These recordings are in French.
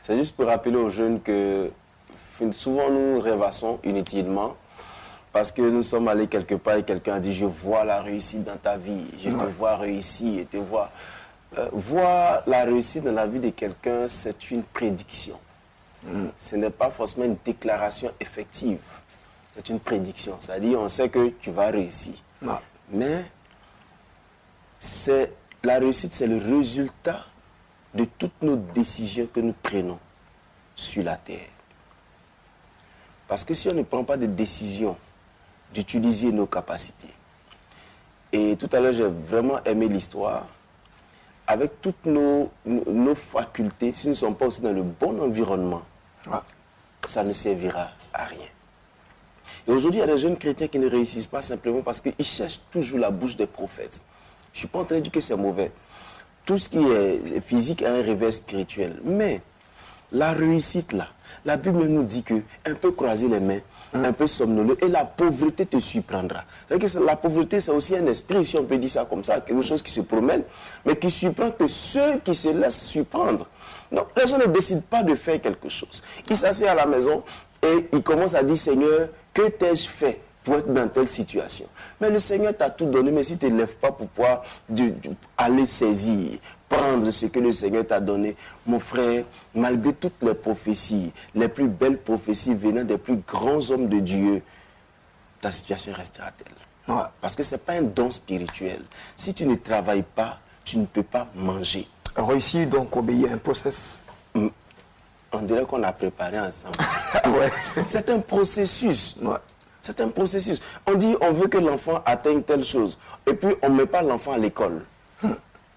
C'est juste pour rappeler aux jeunes que souvent nous rêvassons inutilement parce que nous sommes allés quelque part et quelqu'un a dit « Je vois la réussite dans ta vie, je te vois réussir, je te vois... » Voir la réussite dans la vie de quelqu'un, c'est une prédiction. Ce n'est pas forcément une déclaration effective. C'est une prédiction. C'est-à-dire, on sait que tu vas réussir. Mais la réussite, c'est le résultat de toutes nos décisions que nous prenons sur la terre. Parce que si on ne prend pas de décision d'utiliser nos capacités, et tout à l'heure, j'ai vraiment aimé l'histoire, avec toutes nos facultés, si nous ne sommes pas aussi dans le bon environnement, ça ne servira à rien. Et aujourd'hui, il y a des jeunes chrétiens qui ne réussissent pas simplement parce qu'ils cherchent toujours la bouche des prophètes. Je ne suis pas en train de dire que c'est mauvais. Tout ce qui est physique a un réveil spirituel. Mais la réussite, là, la Bible nous dit qu'un peu croiser les mains, un peu somnoleux, et la pauvreté te surprendra. C'est-à-dire que la pauvreté, c'est aussi un esprit, si on peut dire ça comme ça, quelque chose qui se promène, mais qui surprend que ceux qui se laissent surprendre. Donc, les gens ne décident pas de faire quelque chose. Ils s'asseyent à la maison et ils commencent à dire, Seigneur, que t'ai-je fait pour être dans telle situation? Mais le Seigneur t'a tout donné, mais si tu ne te lèves pas pour pouvoir aller saisir, prendre ce que le Seigneur t'a donné, mon frère, malgré toutes les prophéties, les plus belles prophéties venant des plus grands hommes de Dieu, ta situation restera telle. Parce que ce n'est pas un don spirituel. Si tu ne travailles pas, tu ne peux pas manger. Réussir donc obéir à un process. On dirait qu'on a préparé ensemble. C'est un processus. C'est un processus. On dit on veut que l'enfant atteigne telle chose. Et puis on ne met pas l'enfant à l'école.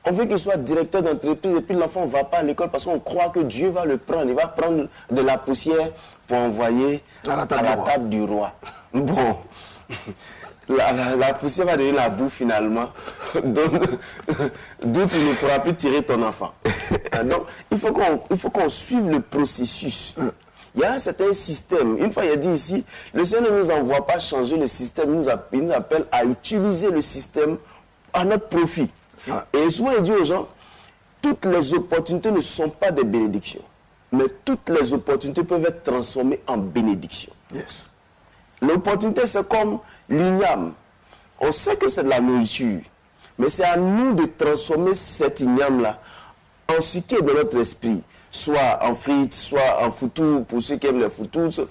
On veut qu'il soit directeur d'entreprise et puis l'enfant ne va pas à l'école parce qu'on croit que Dieu va le prendre. Il va prendre de la poussière pour envoyer à la table du roi. Bon, la poussière va devenir la boue finalement. D'où tu ne pourras plus tirer ton enfant. Donc, il faut qu'on suive le processus. Il y a un certain système. Une fois, il a dit ici, le Seigneur ne nous envoie pas changer le système. Il nous appelle à utiliser le système à notre profit. Et souvent, il dit aux gens, toutes les opportunités ne sont pas des bénédictions. Mais toutes les opportunités peuvent être transformées en bénédictions. L'opportunité, c'est comme l'igname. On sait que c'est de la nourriture. Mais c'est à nous de transformer cet igname-là en ce qui est de notre esprit. Soit en frites, soit en foutou, pour ceux qui aiment les foutous.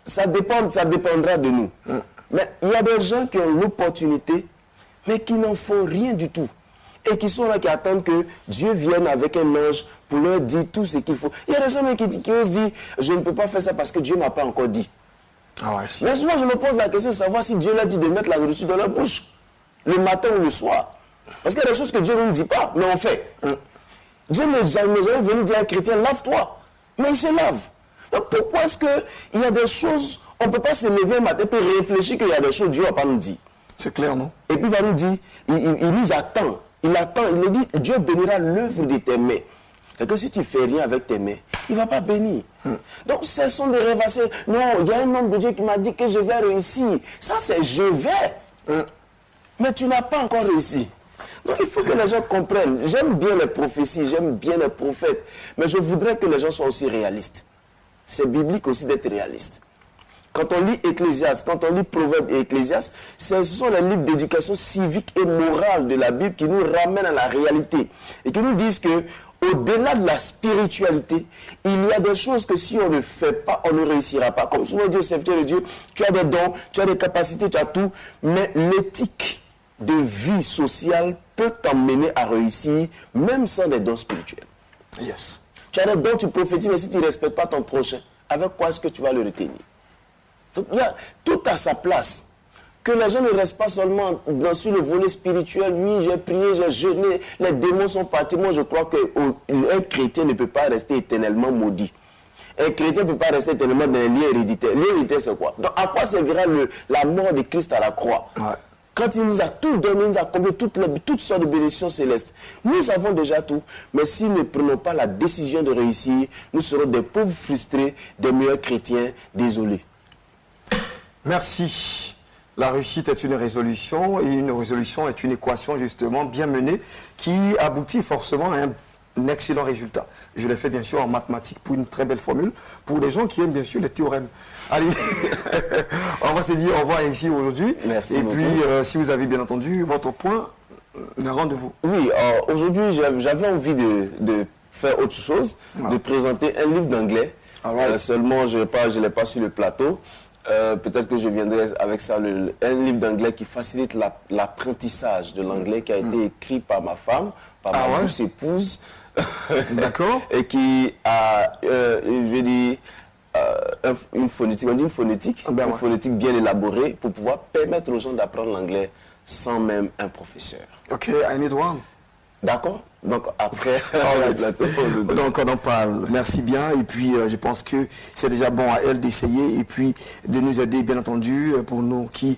Ça dépendra de nous. Mais il y a des gens qui ont l'opportunité, mais qui n'en font rien du tout. Et qui sont là, qui attendent que Dieu vienne avec un ange pour leur dire tout ce qu'il faut. Il y a des gens qui osent dire, je ne peux pas faire ça parce que Dieu ne m'a pas encore dit. Mais souvent, je me pose la question de savoir si Dieu leur dit de mettre la nourriture dans leur bouche, le matin ou le soir. Parce qu'il y a des choses que Dieu ne nous dit pas, mais on fait. Dieu n'est jamais venu dire à un chrétien, lave-toi. Mais il se lave. Donc pourquoi est-ce qu'il y a des choses, on ne peut pas se lever un matin et réfléchir qu'il y a des choses que Dieu ne va pas nous dire. C'est clair, non? Et puis il va nous dire, il nous attend. Il attend, il nous dit, Dieu bénira l'œuvre de tes mains. C'est que si tu ne fais rien avec tes mains, il ne va pas bénir. Donc cessons de rêvasser. Non, il y a un homme de Dieu qui m'a dit que je vais réussir. Ça c'est je vais. Mais tu n'as pas encore réussi. Donc il faut que les gens comprennent. J'aime bien les prophéties, j'aime bien les prophètes. Mais je voudrais que les gens soient aussi réalistes. C'est biblique aussi d'être réaliste. Quand on lit Ecclésiaste, quand on lit Proverbes et Ecclésiaste, ce sont les livres d'éducation civique et morale de la Bible qui nous ramènent à la réalité. Et qui nous disent que au-delà de la spiritualité, il y a des choses que si on ne fait pas, on ne réussira pas. Comme souvent dit au serviteur de Dieu, tu as des dons, tu as des capacités, tu as tout, mais l'éthique de vie sociale peut t'emmener à réussir, même sans des dons spirituels. Tu as des dons, tu prophétises, mais si tu ne respectes pas ton prochain, avec quoi est-ce que tu vas le retenir? Donc il y a tout à sa place. Que les gens ne restent pas seulement sur le volet spirituel. Oui, j'ai prié, j'ai jeûné, les démons sont partis. Moi, je crois qu'un chrétien ne peut pas rester éternellement maudit. Un chrétien ne peut pas rester éternellement dans les liens héréditaires. L'hérédité, c'est quoi? Donc, à quoi servira la mort de Christ à la croix? Quand il nous a tout donné, il nous a comblé toutes sortes de bénédictions célestes. Nous avons déjà tout, mais si nous ne prenons pas la décision de réussir, nous serons des pauvres frustrés, des meilleurs chrétiens désolés. Merci. La réussite est une résolution et une résolution est une équation justement bien menée qui aboutit forcément à un excellent résultat. Je l'ai fait bien sûr en mathématiques pour une très belle formule, pour les gens qui aiment bien sûr les théorèmes. Allez, on va se dire au revoir ici aujourd'hui. Merci Et beaucoup. puis, si vous avez bien entendu votre point, un rendez-vous. Oui, aujourd'hui, j'avais envie de faire autre chose, de présenter un livre d'anglais. Seulement, je ne l'ai pas sur le plateau. Peut-être que je viendrai avec ça, un livre d'anglais qui facilite l'apprentissage de l'anglais, qui a été écrit par ma femme, par ma douce épouse. D'accord. Et qui a, je vais dire, une phonétique, on dit une phonétique, une phonétique bien élaborée pour pouvoir permettre aux gens d'apprendre l'anglais sans même un professeur. Ok, I need one. D'accord. Donc après, donc on en parle. Merci bien. Et puis je pense que c'est déjà bon à elle d'essayer et puis de nous aider, bien entendu, pour nous qui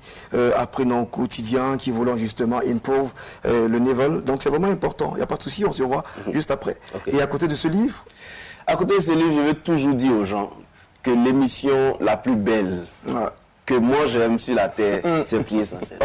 apprenons au quotidien, qui voulons justement improve le niveau. Donc c'est vraiment important. Il n'y a pas de souci, on se revoit juste après. Okay. Et à côté de ce livre? À côté de ce livre, je veux toujours dire aux gens que l'émission la plus belle que moi j'aime sur la terre, c'est Prier sans cesse.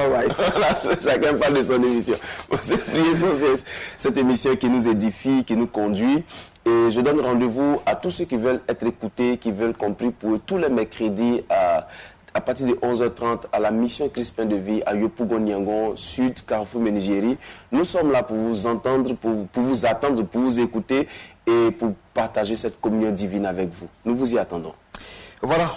Chacun parle de son émission. C'est Prier sans cesse. Cette émission qui nous édifie, qui nous conduit. Et je donne rendez-vous à tous ceux qui veulent être écoutés, qui veulent compris pour tous les mercredis à partir de 11h30 à la mission Crispin de Vie à Yopougon-Niangon, Sud, Carrefour Ménigérie. Nous sommes là pour vous entendre, pour vous attendre, pour vous écouter et pour partager cette communion divine avec vous. Nous vous y attendons. Voilà.